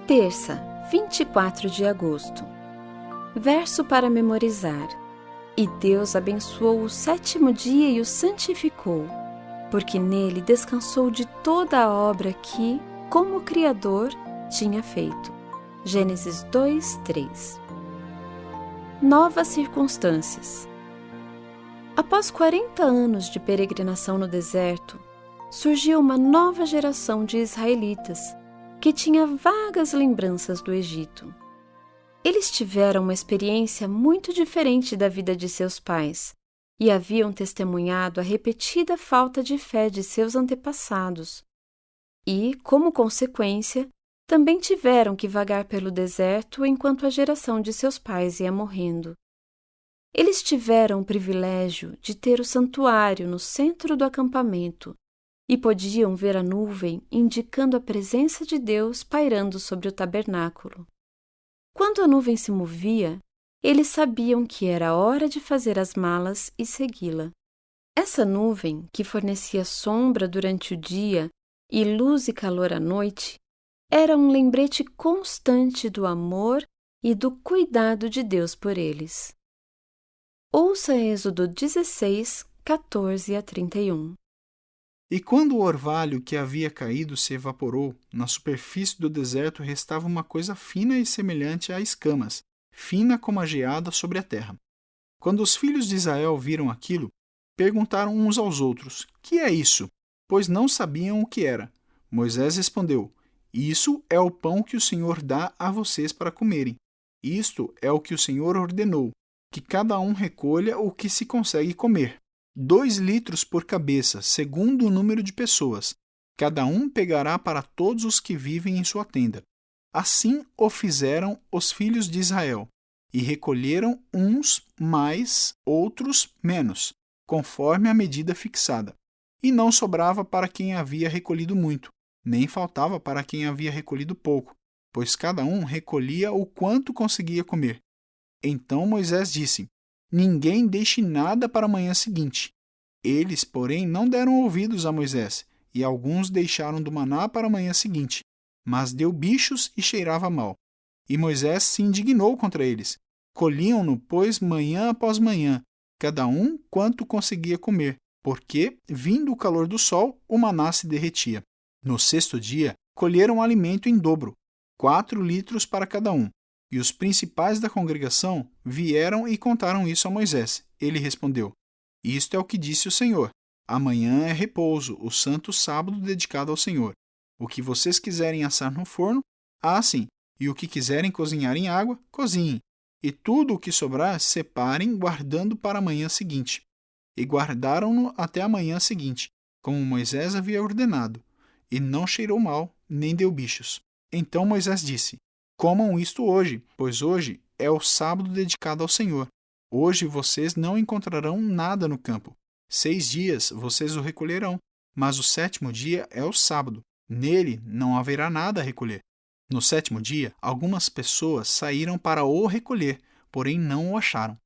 Terça, 24 de agosto. Verso para memorizar. E Deus abençoou o sétimo dia e o santificou, porque nele descansou de toda a obra que, como Criador, tinha feito. Gênesis 2:3. Novas circunstâncias. Após 40 anos de peregrinação no deserto, surgiu uma nova geração de israelitas que tinha vagas lembranças do Egito. Eles tiveram uma experiência muito diferente da vida de seus pais e haviam testemunhado a repetida falta de fé de seus antepassados. E, como consequência, também tiveram que vagar pelo deserto enquanto a geração de seus pais ia morrendo. Eles tiveram o privilégio de ter o santuário no centro do acampamento e podiam ver a nuvem indicando a presença de Deus pairando sobre o tabernáculo. Quando a nuvem se movia, eles sabiam que era hora de fazer as malas e segui-la. Essa nuvem, que fornecia sombra durante o dia e luz e calor à noite, era um lembrete constante do amor e do cuidado de Deus por eles. Ouça Êxodo 16, 14 a 31. E quando o orvalho que havia caído se evaporou, na superfície do deserto restava uma coisa fina e semelhante a escamas, fina como a geada sobre a terra. Quando os filhos de Israel viram aquilo, perguntaram uns aos outros: "Que é isso?", pois não sabiam o que era. Moisés respondeu: "Isso é o pão que o Senhor dá a vocês para comerem. Isto é o que o Senhor ordenou, que cada um recolha o que se consegue comer. 2 litros por cabeça, segundo o número de pessoas. Cada um pegará para todos os que vivem em sua tenda." Assim o fizeram os filhos de Israel, e recolheram uns mais, outros menos, conforme a medida fixada. E não sobrava para quem havia recolhido muito, nem faltava para quem havia recolhido pouco, pois cada um recolhia o quanto conseguia comer. Então Moisés disse: "Ninguém deixe nada para a manhã seguinte." Eles, porém, não deram ouvidos a Moisés, e alguns deixaram do maná para a manhã seguinte, mas deu bichos e cheirava mal. E Moisés se indignou contra eles. Colhiam-no, pois, manhã após manhã, cada um quanto conseguia comer, porque, vindo o calor do sol, o maná se derretia. No 6º dia, colheram alimento em dobro, 4 litros para cada um. E os principais da congregação vieram e contaram isso a Moisés. Ele respondeu: "Isto é o que disse o Senhor. Amanhã é repouso, o santo sábado dedicado ao Senhor. O que vocês quiserem assar no forno, assem, e o que quiserem cozinhar em água, cozinhem. E tudo o que sobrar, separem, guardando para a manhã seguinte." E guardaram-no até a manhã seguinte, como Moisés havia ordenado. E não cheirou mal, nem deu bichos. Então Moisés disse: "Comam isto hoje, pois hoje é o sábado dedicado ao Senhor. Hoje vocês não encontrarão nada no campo. 6 dias vocês o recolherão, mas o 7º dia é o sábado. Nele não haverá nada a recolher." No 7º dia, algumas pessoas saíram para o recolher, porém não o acharam.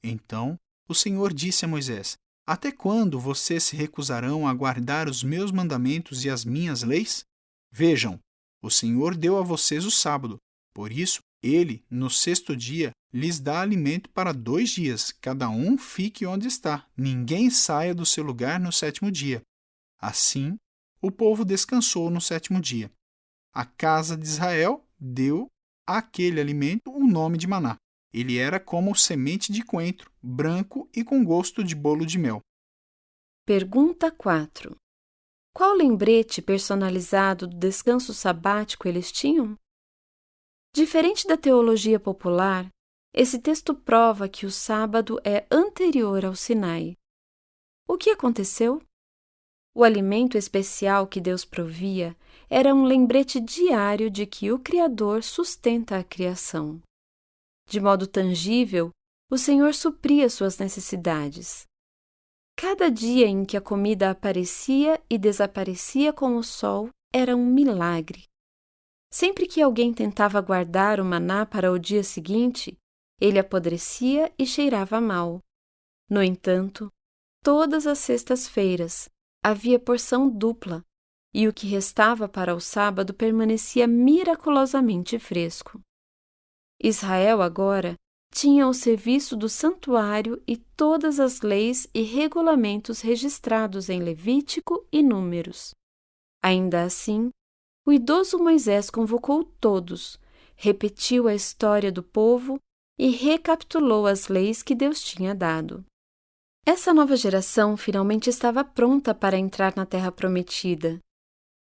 Então o Senhor disse a Moisés: "Até quando vocês se recusarão a guardar os meus mandamentos e as minhas leis? Vejam, o Senhor deu a vocês o sábado. Por isso, ele, no 6º dia, lhes dá alimento para 2 dias, cada um fique onde está, ninguém saia do seu lugar no 7º dia." Assim, o povo descansou no 7º dia. A casa de Israel deu àquele alimento o nome de maná. Ele era como semente de coentro, branco e com gosto de bolo de mel. Pergunta 4. Qual lembrete personalizado do descanso sabático eles tinham? Diferente da teologia popular, esse texto prova que o sábado é anterior ao Sinai. O que aconteceu? O alimento especial que Deus provia era um lembrete diário de que o Criador sustenta a criação. De modo tangível, o Senhor supria suas necessidades. Cada dia em que a comida aparecia e desaparecia com o sol era um milagre. Sempre que alguém tentava guardar o maná para o dia seguinte, ele apodrecia e cheirava mal. No entanto, todas as sextas-feiras havia porção dupla, e o que restava para o sábado permanecia miraculosamente fresco. Israel agora tinha o serviço do santuário e todas as leis e regulamentos registrados em Levítico e Números. Ainda assim, o idoso Moisés convocou todos, repetiu a história do povo e recapitulou as leis que Deus tinha dado. Essa nova geração finalmente estava pronta para entrar na Terra Prometida.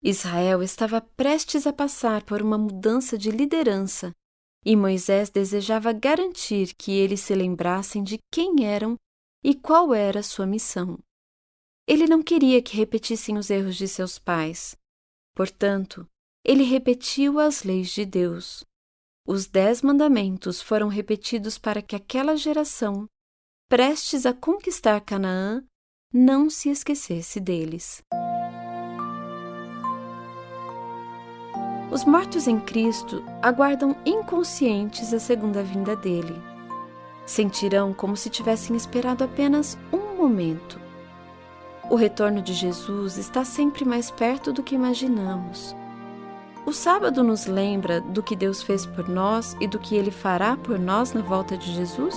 Israel estava prestes a passar por uma mudança de liderança e Moisés desejava garantir que eles se lembrassem de quem eram e qual era sua missão. Ele não queria que repetissem os erros de seus pais. Portanto, ele repetiu as leis de Deus. Os 10 mandamentos foram repetidos para que aquela geração, prestes a conquistar Canaã, não se esquecesse deles. Os mortos em Cristo aguardam inconscientes a segunda vinda dele. Sentirão como se tivessem esperado apenas um momento. O retorno de Jesus está sempre mais perto do que imaginamos. O sábado nos lembra do que Deus fez por nós e do que Ele fará por nós na volta de Jesus?